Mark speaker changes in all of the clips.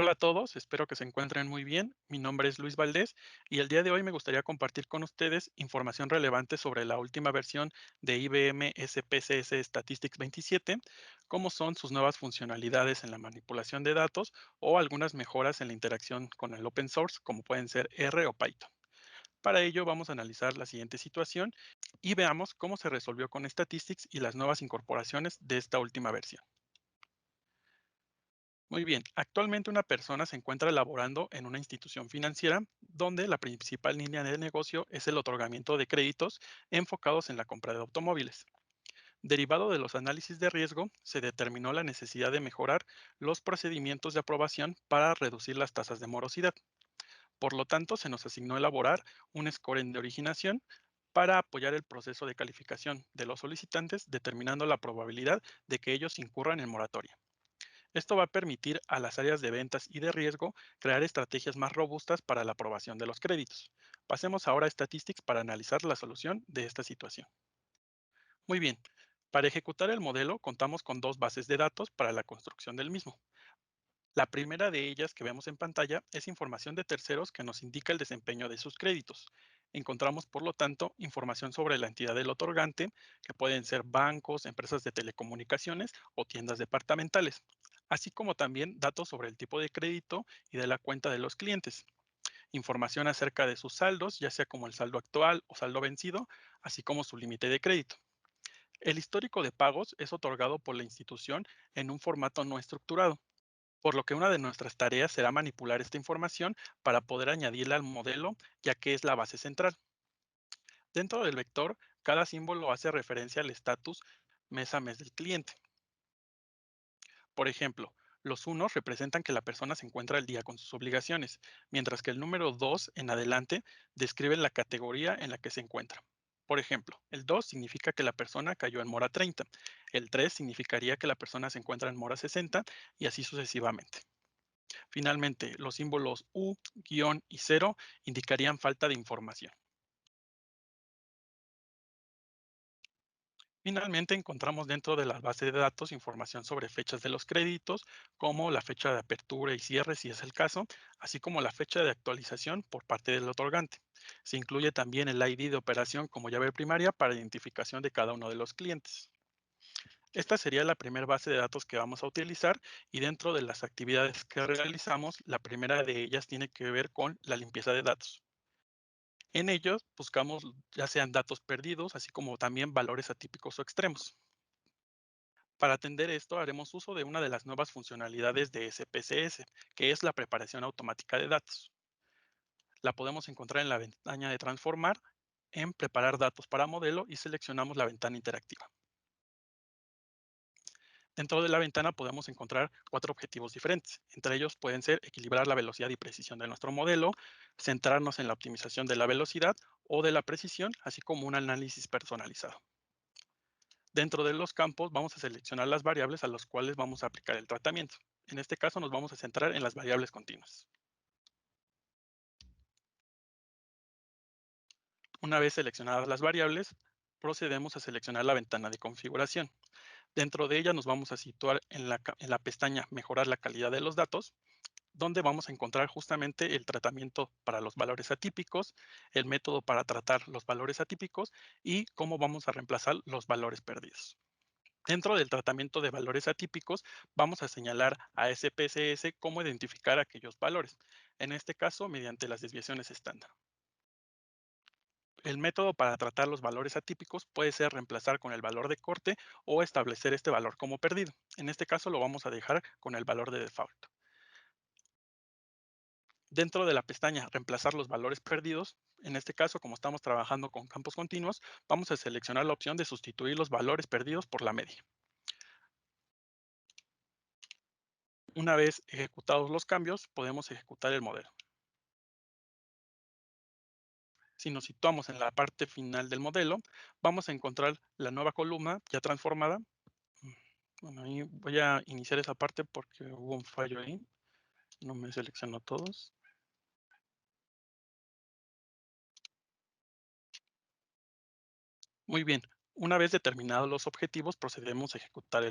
Speaker 1: Hola a todos, espero que se encuentren muy bien. Mi nombre es Luis Valdés y el día de hoy me gustaría compartir con ustedes información relevante sobre la última versión de IBM SPSS Statistics 27, cómo son sus nuevas funcionalidades en la manipulación de datos o algunas mejoras en la interacción con el open source, como pueden ser R o Python. Para ello vamos a analizar la siguiente situación y veamos cómo se resolvió con Statistics y las nuevas incorporaciones de esta última versión. Muy bien, actualmente una persona se encuentra laborando en una institución financiera donde la principal línea de negocio es el otorgamiento de créditos enfocados en la compra de automóviles. Derivado de los análisis de riesgo, se determinó la necesidad de mejorar los procedimientos de aprobación para reducir las tasas de morosidad. Por lo tanto, se nos asignó elaborar un scoring de originación para apoyar el proceso de calificación de los solicitantes, determinando la probabilidad de que ellos incurran en moratoria. Esto va a permitir a las áreas de ventas y de riesgo crear estrategias más robustas para la aprobación de los créditos. Pasemos ahora a Statistics para analizar la solución de esta situación. Muy bien, para ejecutar el modelo contamos con dos bases de datos para la construcción del mismo. La primera de ellas que vemos en pantalla es información de terceros que nos indica el desempeño de sus créditos. Encontramos, por lo tanto, información sobre la entidad del otorgante, que pueden ser bancos, empresas de telecomunicaciones o tiendas departamentales, así como también datos sobre el tipo de crédito y de la cuenta de los clientes. Información acerca de sus saldos, ya sea como el saldo actual o saldo vencido, así como su límite de crédito. El histórico de pagos es otorgado por la institución en un formato no estructurado, por lo que una de nuestras tareas será manipular esta información para poder añadirla al modelo, ya que es la base central. Dentro del vector, cada símbolo hace referencia al estatus mes a mes del cliente. Por ejemplo, los unos representan que la persona se encuentra al día con sus obligaciones, mientras que el número 2 en adelante describe la categoría en la que se encuentra. Por ejemplo, el 2 significa que la persona cayó en mora 30, el 3 significaría que la persona se encuentra en mora 60 y así sucesivamente. Finalmente, los símbolos U, guión y cero indicarían falta de información. Finalmente, encontramos dentro de la base de datos información sobre fechas de los créditos, como la fecha de apertura y cierre, si es el caso, así como la fecha de actualización por parte del otorgante. Se incluye también el ID de operación como llave primaria para identificación de cada uno de los clientes. Esta sería la primera base de datos que vamos a utilizar y dentro de las actividades que realizamos, la primera de ellas tiene que ver con la limpieza de datos. En ellos buscamos ya sean datos perdidos, así como también valores atípicos o extremos. Para atender esto, haremos uso de una de las nuevas funcionalidades de SPSS, que es la preparación automática de datos. La podemos encontrar en la ventana de transformar, en preparar datos para modelo y seleccionamos la ventana interactiva. Dentro de la ventana podemos encontrar cuatro objetivos diferentes. Entre ellos pueden ser equilibrar la velocidad y precisión de nuestro modelo, centrarnos en la optimización de la velocidad o de la precisión, así como un análisis personalizado. Dentro de los campos vamos a seleccionar las variables a las cuales vamos a aplicar el tratamiento. En este caso nos vamos a centrar en las variables continuas. Una vez seleccionadas las variables, procedemos a seleccionar la ventana de configuración. Dentro de ella nos vamos a situar en la pestaña Mejorar la calidad de los datos, donde vamos a encontrar justamente el tratamiento para los valores atípicos, el método para tratar los valores atípicos y cómo vamos a reemplazar los valores perdidos. Dentro del tratamiento de valores atípicos, vamos a señalar a SPSS cómo identificar aquellos valores, en este caso mediante las desviaciones estándar. El método para tratar los valores atípicos puede ser reemplazar con el valor de corte o establecer este valor como perdido. En este caso lo vamos a dejar con el valor de default. Dentro de la pestaña Reemplazar los valores perdidos, en este caso, como estamos trabajando con campos continuos, vamos a seleccionar la opción de sustituir los valores perdidos por la media. Una vez ejecutados los cambios, podemos ejecutar el modelo. Si nos situamos en la parte final del modelo, vamos a encontrar la nueva columna ya transformada. Bueno, ahí voy a iniciar esa parte porque hubo un fallo ahí, no me seleccionó todos. Muy bien, una vez determinados los objetivos, procedemos a ejecutar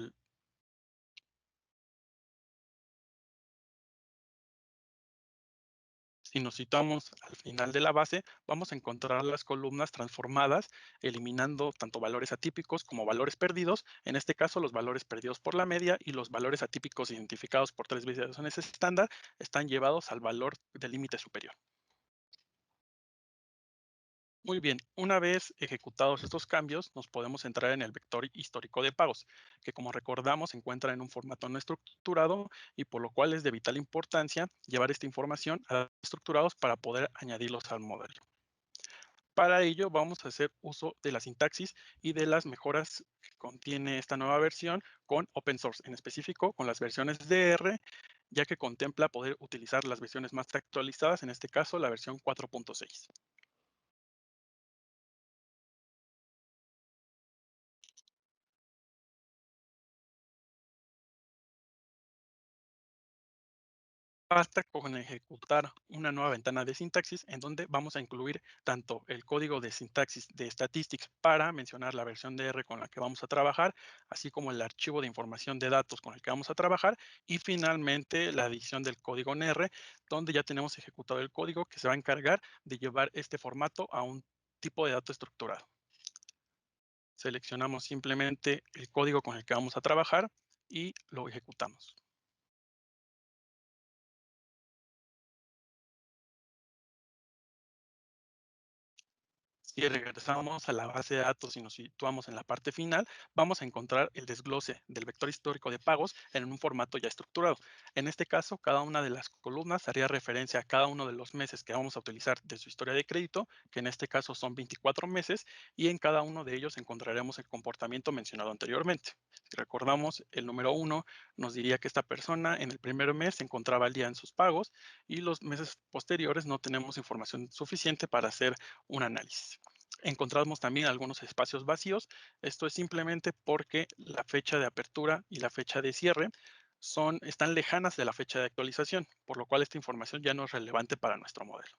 Speaker 1: Si nos situamos al final de la base, vamos a encontrar las columnas transformadas, eliminando tanto valores atípicos como valores perdidos. En este caso, los valores perdidos por la media y los valores atípicos identificados por tres variaciones estándar están llevados al valor del límite superior. Muy bien, una vez ejecutados estos cambios, nos podemos entrar en el vector histórico de pagos, que como recordamos se encuentra en un formato no estructurado y por lo cual es de vital importancia llevar esta información a estructurados para poder añadirlos al modelo. Para ello vamos a hacer uso de la sintaxis y de las mejoras que contiene esta nueva versión con open source, en específico con las versiones DR, ya que contempla poder utilizar las versiones más actualizadas, en este caso la versión 4.6. Basta con ejecutar una nueva ventana de sintaxis en donde vamos a incluir tanto el código de sintaxis de statistics para mencionar la versión de R con la que vamos a trabajar, así como el archivo de información de datos con el que vamos a trabajar y finalmente la adición del código en R, donde ya tenemos ejecutado el código que se va a encargar de llevar este formato a un tipo de dato estructurado. Seleccionamos simplemente el código con el que vamos a trabajar y lo ejecutamos. Si regresamos a la base de datos y nos situamos en la parte final, vamos a encontrar el desglose del vector histórico de pagos en un formato ya estructurado. En este caso, cada una de las columnas haría referencia a cada uno de los meses que vamos a utilizar de su historia de crédito, que en este caso son 24 meses, y en cada uno de ellos encontraremos el comportamiento mencionado anteriormente. Si recordamos, el número uno nos diría que esta persona en el primer mes se encontraba al día en sus pagos y los meses posteriores no tenemos información suficiente para hacer un análisis. Encontramos también algunos espacios vacíos. Esto es simplemente porque la fecha de apertura y la fecha de cierre están lejanas de la fecha de actualización, por lo cual esta información ya no es relevante para nuestro modelo.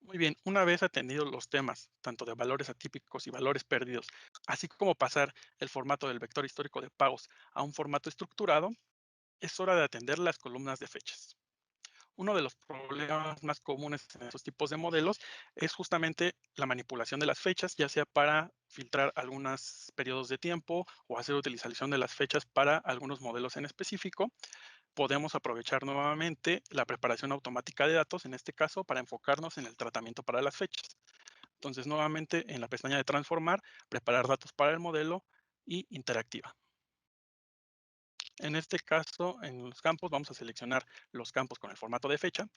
Speaker 1: Muy bien, una vez atendidos los temas, tanto de valores atípicos y valores perdidos, así como pasar el formato del vector histórico de pagos a un formato estructurado, es hora de atender las columnas de fechas. Uno de los problemas más comunes en estos tipos de modelos es justamente la manipulación de las fechas, ya sea para filtrar algunos periodos de tiempo o hacer utilización de las fechas para algunos modelos en específico. Podemos aprovechar nuevamente la preparación automática de datos, en este caso, para enfocarnos en el tratamiento para las fechas. Entonces, nuevamente en la pestaña de transformar, preparar datos para el modelo y interactiva. En este caso, en los campos, vamos a seleccionar los campos con el formato de fecha.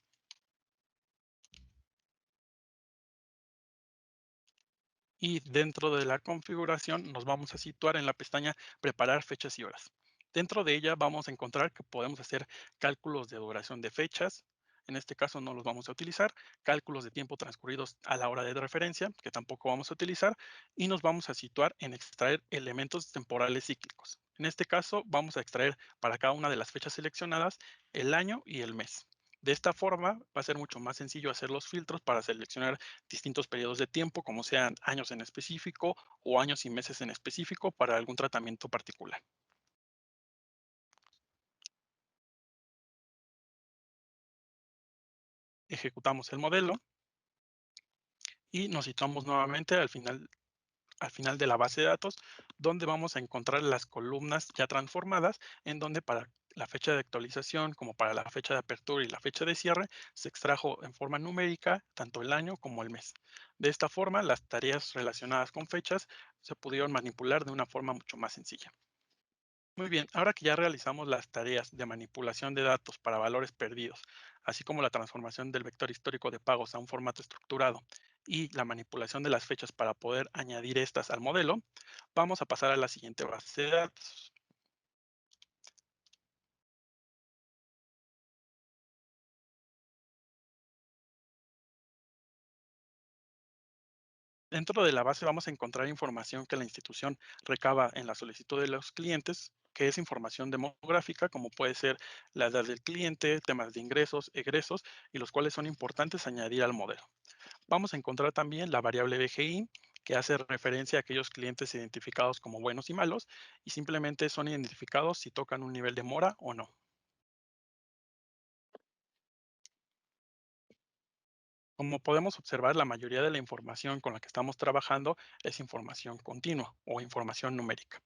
Speaker 1: Y dentro de la configuración nos vamos a situar en la pestaña Preparar fechas y horas. Dentro de ella vamos a encontrar que podemos hacer cálculos de duración de fechas, en este caso no los vamos a utilizar, cálculos de tiempo transcurridos a la hora de referencia, que tampoco vamos a utilizar, y nos vamos a situar en extraer elementos temporales cíclicos. En este caso vamos a extraer para cada una de las fechas seleccionadas el año y el mes. De esta forma va a ser mucho más sencillo hacer los filtros para seleccionar distintos periodos de tiempo, como sean años en específico o años y meses en específico para algún tratamiento particular. Ejecutamos el modelo y nos situamos nuevamente al final de la base de datos, donde vamos a encontrar las columnas ya transformadas, en donde para la fecha de actualización como para la fecha de apertura y la fecha de cierre se extrajo en forma numérica tanto el año como el mes. De esta forma, las tareas relacionadas con fechas se pudieron manipular de una forma mucho más sencilla. Muy bien, ahora que ya realizamos las tareas de manipulación de datos para valores perdidos, así como la transformación del vector histórico de pagos a un formato estructurado y la manipulación de las fechas para poder añadir estas al modelo, vamos a pasar a la siguiente base de datos. Dentro de la base vamos a encontrar información que la institución recaba en la solicitud de los clientes, que es información demográfica, como puede ser la edad del cliente, temas de ingresos, egresos, y los cuales son importantes añadir al modelo. Vamos a encontrar también la variable BGI, que hace referencia a aquellos clientes identificados como buenos y malos, y simplemente son identificados si tocan un nivel de mora o no. Como podemos observar, la mayoría de la información con la que estamos trabajando es información continua o información numérica.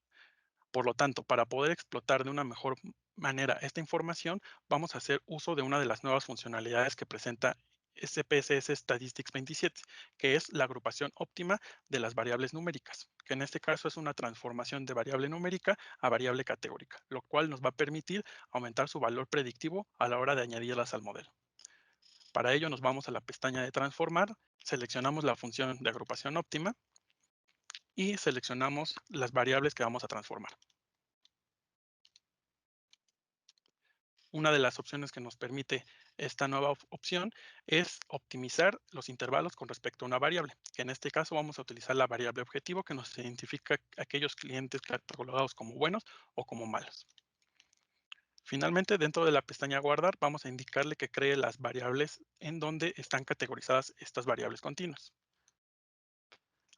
Speaker 1: Por lo tanto, para poder explotar de una mejor manera esta información, vamos a hacer uso de una de las nuevas funcionalidades que presenta SPSS Statistics 27, que es la agrupación óptima de las variables numéricas, que en este caso es una transformación de variable numérica a variable categórica, lo cual nos va a permitir aumentar su valor predictivo a la hora de añadirlas al modelo. Para ello nos vamos a la pestaña de transformar, seleccionamos la función de agrupación óptima y seleccionamos las variables que vamos a transformar. Una de las opciones que nos permite esta nueva opción es optimizar los intervalos con respecto a una variable, que en este caso vamos a utilizar la variable objetivo que nos identifica aquellos clientes catalogados como buenos o como malos. Finalmente, dentro de la pestaña guardar, vamos a indicarle que cree las variables en donde están categorizadas estas variables continuas.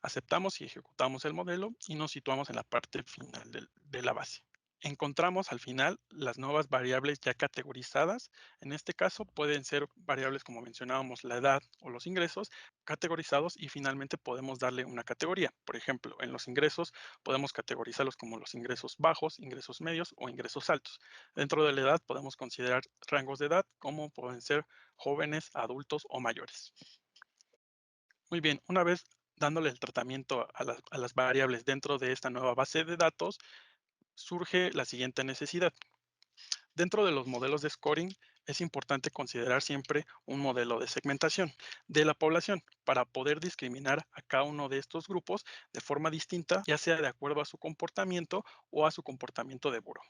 Speaker 1: Aceptamos y ejecutamos el modelo y nos situamos en la parte final de la base. Encontramos al final las nuevas variables ya categorizadas. En este caso pueden ser variables como mencionábamos, la edad o los ingresos categorizados y finalmente podemos darle una categoría. Por ejemplo, en los ingresos podemos categorizarlos como los ingresos bajos, ingresos medios o ingresos altos. Dentro de la edad podemos considerar rangos de edad como pueden ser jóvenes, adultos o mayores. Muy bien, una vez dándole el tratamiento a las variables dentro de esta nueva base de datos, surge la siguiente necesidad. Dentro de los modelos de scoring es importante considerar siempre un modelo de segmentación de la población para poder discriminar a cada uno de estos grupos de forma distinta, ya sea de acuerdo a su comportamiento o a su comportamiento de buro.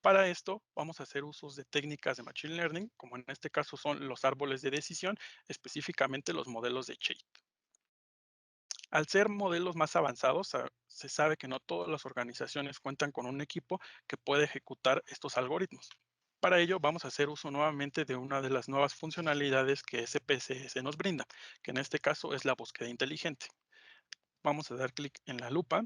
Speaker 1: Para esto vamos a hacer usos de técnicas de Machine Learning, como en este caso son los árboles de decisión, específicamente los modelos de Chait. Al ser modelos más avanzados, se sabe que no todas las organizaciones cuentan con un equipo que puede ejecutar estos algoritmos. Para ello, vamos a hacer uso nuevamente de una de las nuevas funcionalidades que SPSS nos brinda, que en este caso es la búsqueda inteligente. Vamos a dar clic en la lupa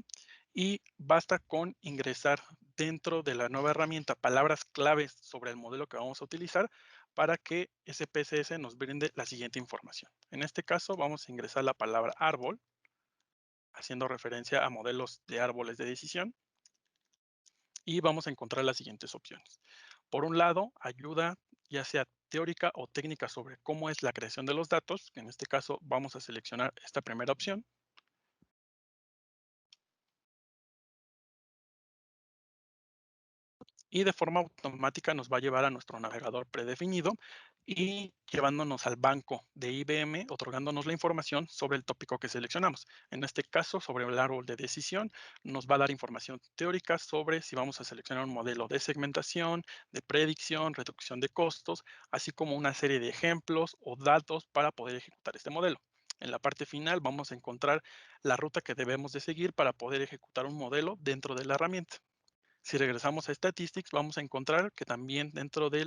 Speaker 1: y basta con ingresar dentro de la nueva herramienta palabras claves sobre el modelo que vamos a utilizar para que SPSS nos brinde la siguiente información. En este caso, vamos a ingresar la palabra árbol haciendo referencia a modelos de árboles de decisión y vamos a encontrar las siguientes opciones. Por un lado, ayuda ya sea teórica o técnica sobre cómo es la creación de los datos. En este caso, vamos a seleccionar esta primera opción y de forma automática nos va a llevar a nuestro navegador predefinido y llevándonos al banco de IBM, otorgándonos la información sobre el tópico que seleccionamos. En este caso, sobre el árbol de decisión, nos va a dar información teórica sobre si vamos a seleccionar un modelo de segmentación, de predicción, reducción de costos, así como una serie de ejemplos o datos para poder ejecutar este modelo. En la parte final vamos a encontrar la ruta que debemos de seguir para poder ejecutar un modelo dentro de la herramienta. Si regresamos a Statistics, vamos a encontrar que también dentro de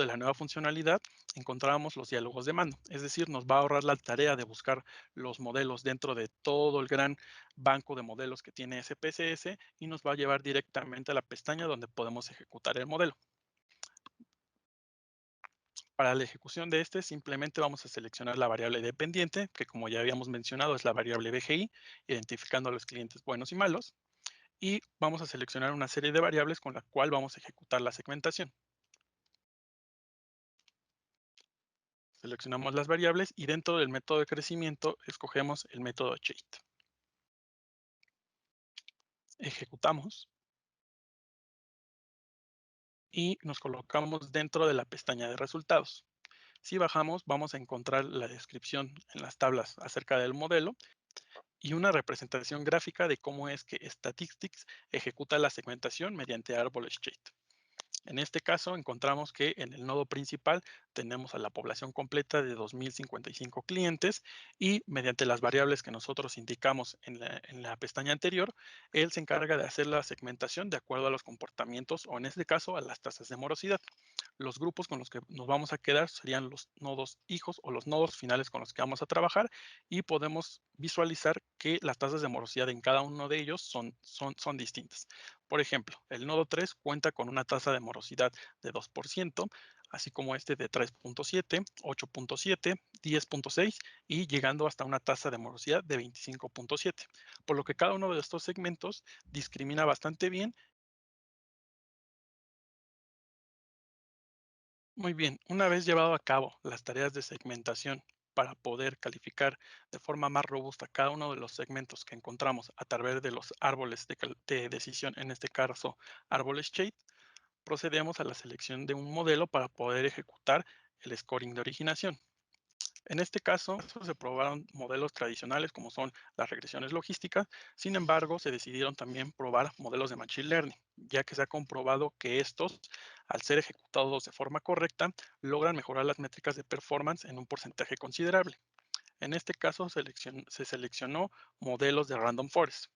Speaker 1: la nueva funcionalidad encontramos los diálogos de mando. Es decir, nos va a ahorrar la tarea de buscar los modelos dentro de todo el gran banco de modelos que tiene SPSS y nos va a llevar directamente a la pestaña donde podemos ejecutar el modelo. Para la ejecución de este, simplemente vamos a seleccionar la variable dependiente, que como ya habíamos mencionado es la variable BGI, identificando a los clientes buenos y malos. Y vamos a seleccionar una serie de variables con la cual vamos a ejecutar la segmentación. Seleccionamos las variables y dentro del método de crecimiento escogemos el método Chait. Ejecutamos y nos colocamos dentro de la pestaña de resultados. Si bajamos, vamos a encontrar la descripción en las tablas acerca del modelo y una representación gráfica de cómo es que Statistics ejecuta la segmentación mediante árboles Chait. En este caso, encontramos que en el nodo principal tenemos a la población completa de 2.055 clientes y mediante las variables que nosotros indicamos en la pestaña anterior, él se encarga de hacer la segmentación de acuerdo a los comportamientos o en este caso a las tasas de morosidad. Los grupos con los que nos vamos a quedar serían los nodos hijos o los nodos finales con los que vamos a trabajar y podemos visualizar que las tasas de morosidad en cada uno de ellos son distintas. Por ejemplo, el nodo 3 cuenta con una tasa de morosidad de 2%, así como este de 3.7, 8.7, 10.6 y llegando hasta una tasa de morosidad de 25.7, por lo que cada uno de estos segmentos discrimina bastante bien. Muy bien, una vez llevado a cabo las tareas de segmentación para poder calificar de forma más robusta cada uno de los segmentos que encontramos a través de los árboles de decisión, en este caso árboles shade, procedemos a la selección de un modelo para poder ejecutar el scoring de originación. En este caso, se probaron modelos tradicionales como son las regresiones logísticas. Sin embargo, se decidieron también probar modelos de Machine Learning, ya que se ha comprobado que estos, al ser ejecutados de forma correcta, logran mejorar las métricas de performance en un porcentaje considerable. En este caso, se seleccionó modelos de Random Forest.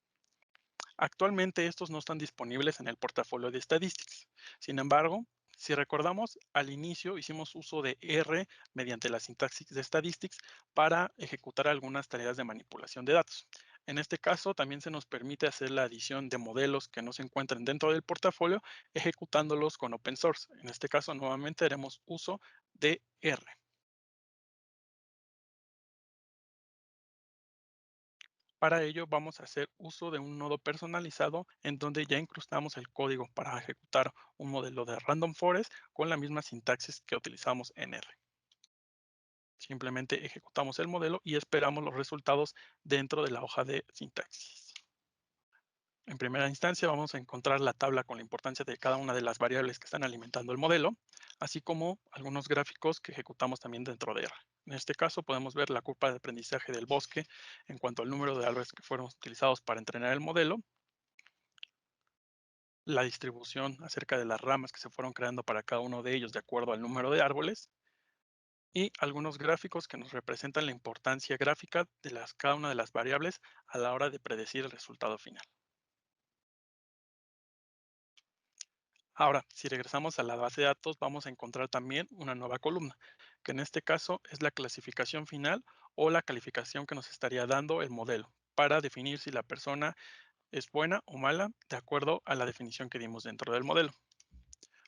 Speaker 1: Actualmente estos no están disponibles en el portafolio de Statistics. Sin embargo, si recordamos, al inicio hicimos uso de R mediante la sintaxis de Statistics para ejecutar algunas tareas de manipulación de datos. En este caso, también se nos permite hacer la adición de modelos que no se encuentran dentro del portafolio, ejecutándolos con open source. En este caso, nuevamente haremos uso de R. Para ello vamos a hacer uso de un nodo personalizado en donde ya incrustamos el código para ejecutar un modelo de Random Forest con la misma sintaxis que utilizamos en R. Simplemente ejecutamos el modelo y esperamos los resultados dentro de la hoja de sintaxis. En primera instancia vamos a encontrar la tabla con la importancia de cada una de las variables que están alimentando el modelo, así como algunos gráficos que ejecutamos también dentro de R. En este caso podemos ver la curva de aprendizaje del bosque en cuanto al número de árboles que fueron utilizados para entrenar el modelo, la distribución acerca de las ramas que se fueron creando para cada uno de ellos de acuerdo al número de árboles y algunos gráficos que nos representan la importancia gráfica de cada una de las variables a la hora de predecir el resultado final. Ahora, si regresamos a la base de datos, vamos a encontrar también una nueva columna, que en este caso es la clasificación final o la calificación que nos estaría dando el modelo para definir si la persona es buena o mala de acuerdo a la definición que dimos dentro del modelo.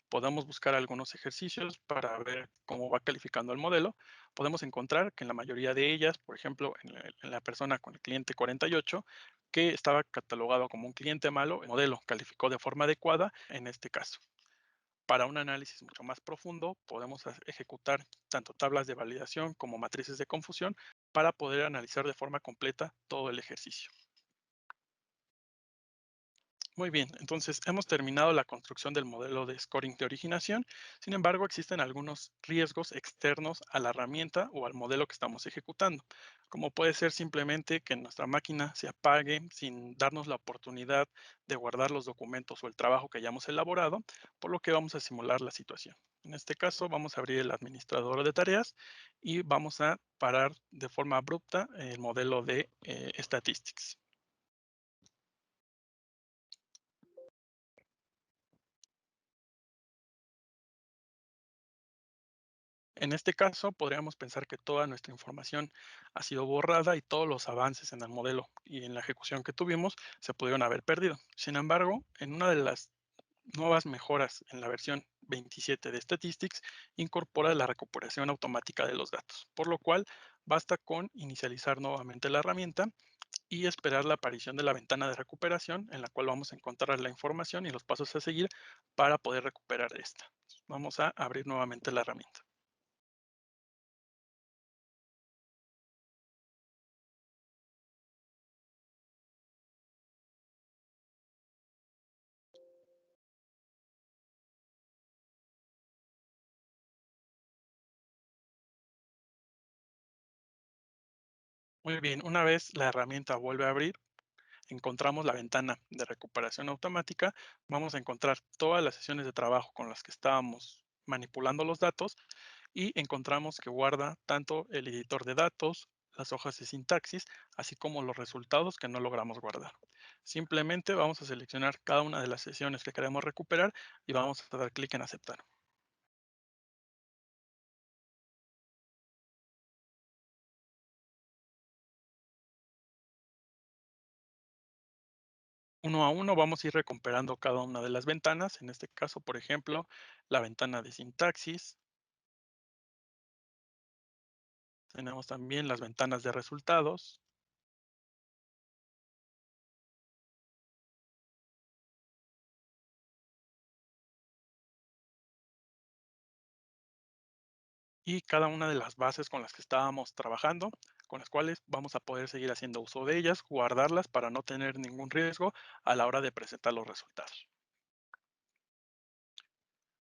Speaker 1: Podemos buscar algunos ejercicios para ver cómo va calificando el modelo. Podemos encontrar que en la mayoría de ellas, por ejemplo, en la persona con el cliente 48, que estaba catalogado como un cliente malo, el modelo calificó de forma adecuada en este caso. Para un análisis mucho más profundo, podemos ejecutar tanto tablas de validación como matrices de confusión para poder analizar de forma completa todo el ejercicio. Muy bien, entonces hemos terminado la construcción del modelo de scoring de originación. Sin embargo, existen algunos riesgos externos a la herramienta o al modelo que estamos ejecutando, como puede ser simplemente que nuestra máquina se apague sin darnos la oportunidad de guardar los documentos o el trabajo que hayamos elaborado, por lo que vamos a simular la situación. En este caso, vamos a abrir el administrador de tareas y vamos a parar de forma abrupta el modelo de Statistics. En este caso, podríamos pensar que toda nuestra información ha sido borrada y todos los avances en el modelo y en la ejecución que tuvimos se pudieron haber perdido. Sin embargo, en una de las nuevas mejoras en la versión 27 de Statistics, incorpora la recuperación automática de los datos, por lo cual basta con inicializar nuevamente la herramienta y esperar la aparición de la ventana de recuperación en la cual vamos a encontrar la información y los pasos a seguir para poder recuperar esta. Vamos a abrir nuevamente la herramienta. Muy bien, una vez la herramienta vuelve a abrir, encontramos la ventana de recuperación automática, vamos a encontrar todas las sesiones de trabajo con las que estábamos manipulando los datos y encontramos que guarda tanto el editor de datos, las hojas de sintaxis, así como los resultados que no logramos guardar. Simplemente vamos a seleccionar cada una de las sesiones que queremos recuperar y vamos a dar clic en aceptar. Uno a uno vamos a ir recuperando cada una de las ventanas, en este caso, por ejemplo, la ventana de sintaxis, Tenemos también las ventanas de resultados y cada una de las bases con las que estábamos trabajando, con las cuales vamos a poder seguir haciendo uso de ellas, guardarlas para no tener ningún riesgo a la hora de presentar los resultados.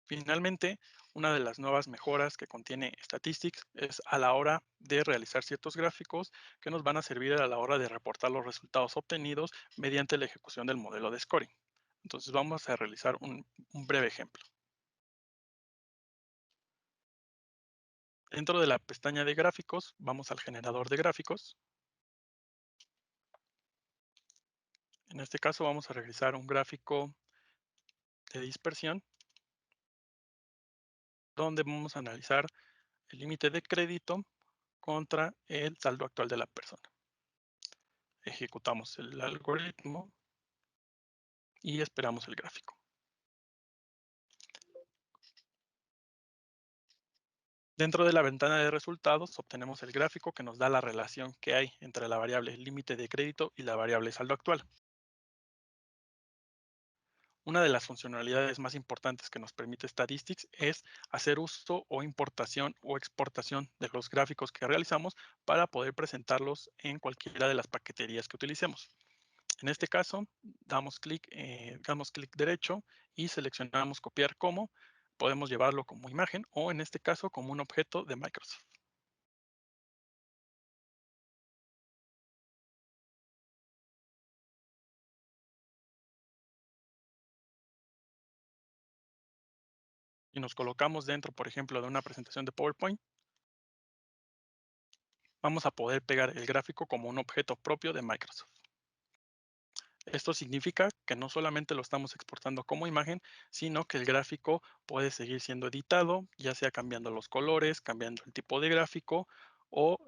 Speaker 1: Finalmente, una de las nuevas mejoras que contiene Statistics es a la hora de realizar ciertos gráficos que nos van a servir a la hora de reportar los resultados obtenidos mediante la ejecución del modelo de scoring. Entonces vamos a realizar un breve ejemplo. Dentro de la pestaña de gráficos, vamos al generador de gráficos. En este caso vamos a realizar un gráfico de dispersión donde vamos a analizar el límite de crédito contra el saldo actual de la persona. Ejecutamos el algoritmo y esperamos el gráfico. Dentro de la ventana de resultados obtenemos el gráfico que nos da la relación que hay entre la variable límite de crédito y la variable saldo actual. Una de las funcionalidades más importantes que nos permite Statistics es hacer uso o importación o exportación de los gráficos que realizamos para poder presentarlos en cualquiera de las paqueterías que utilicemos. En este caso, damos clic derecho y seleccionamos copiar como. Podemos llevarlo como imagen o en este caso como un objeto de Microsoft. Y nos colocamos dentro, por ejemplo, de una presentación de PowerPoint, vamos a poder pegar el gráfico como un objeto propio de Microsoft. Esto significa que no solamente lo estamos exportando como imagen, sino que el gráfico puede seguir siendo editado, ya sea cambiando los colores, cambiando el tipo de gráfico o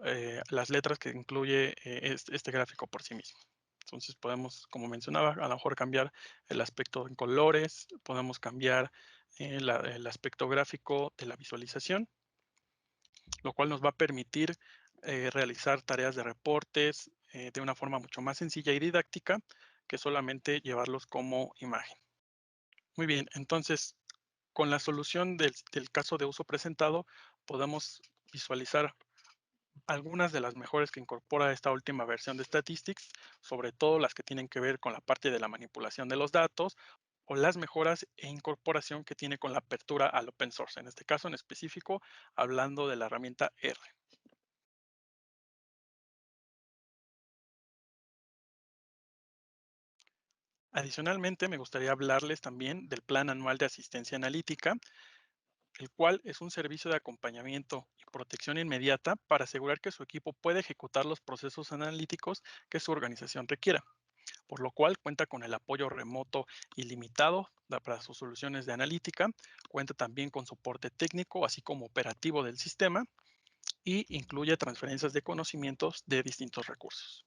Speaker 1: las letras que incluye este gráfico por sí mismo. Entonces podemos, como mencionaba, a lo mejor cambiar el aspecto en colores, podemos cambiar el aspecto gráfico de la visualización, lo cual nos va a permitir realizar tareas de reportes de una forma mucho más sencilla y didáctica que solamente llevarlos como imagen. Muy bien, entonces, con la solución del caso de uso presentado, podemos visualizar algunas de las mejores que incorpora esta última versión de Statistics, sobre todo las que tienen que ver con la parte de la manipulación de los datos o las mejoras e incorporación que tiene con la apertura al open source. En este caso en específico, hablando de la herramienta R. Adicionalmente, me gustaría hablarles también del Plan Anual de Asistencia Analítica, el cual es un servicio de acompañamiento y protección inmediata para asegurar que su equipo puede ejecutar los procesos analíticos que su organización requiera, por lo cual cuenta con el apoyo remoto ilimitado para sus soluciones de analítica, cuenta también con soporte técnico, así como operativo del sistema, y incluye transferencias de conocimientos de distintos recursos.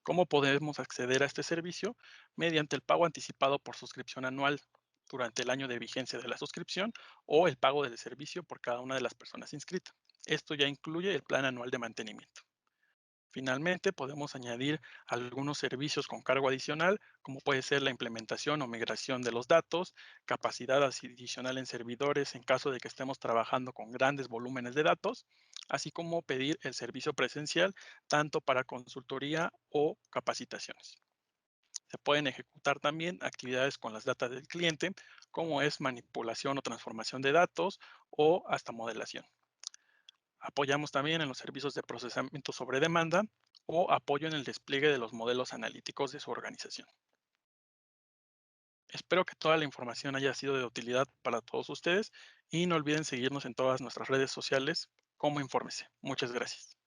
Speaker 1: ¿Cómo podemos acceder a este servicio? Mediante el pago anticipado por suscripción anual durante el año de vigencia de la suscripción o el pago del servicio por cada una de las personas inscritas. Esto ya incluye el plan anual de mantenimiento. Finalmente, podemos añadir algunos servicios con cargo adicional, como puede ser la implementación o migración de los datos, capacidad adicional en servidores en caso de que estemos trabajando con grandes volúmenes de datos, así como pedir el servicio presencial tanto para consultoría o capacitaciones. Se pueden ejecutar también actividades con las datas del cliente, como es manipulación o transformación de datos o hasta modelación. Apoyamos también en los servicios de procesamiento sobre demanda o apoyo en el despliegue de los modelos analíticos de su organización. Espero que toda la información haya sido de utilidad para todos ustedes y no olviden seguirnos en todas nuestras redes sociales como Infórmese. Muchas gracias.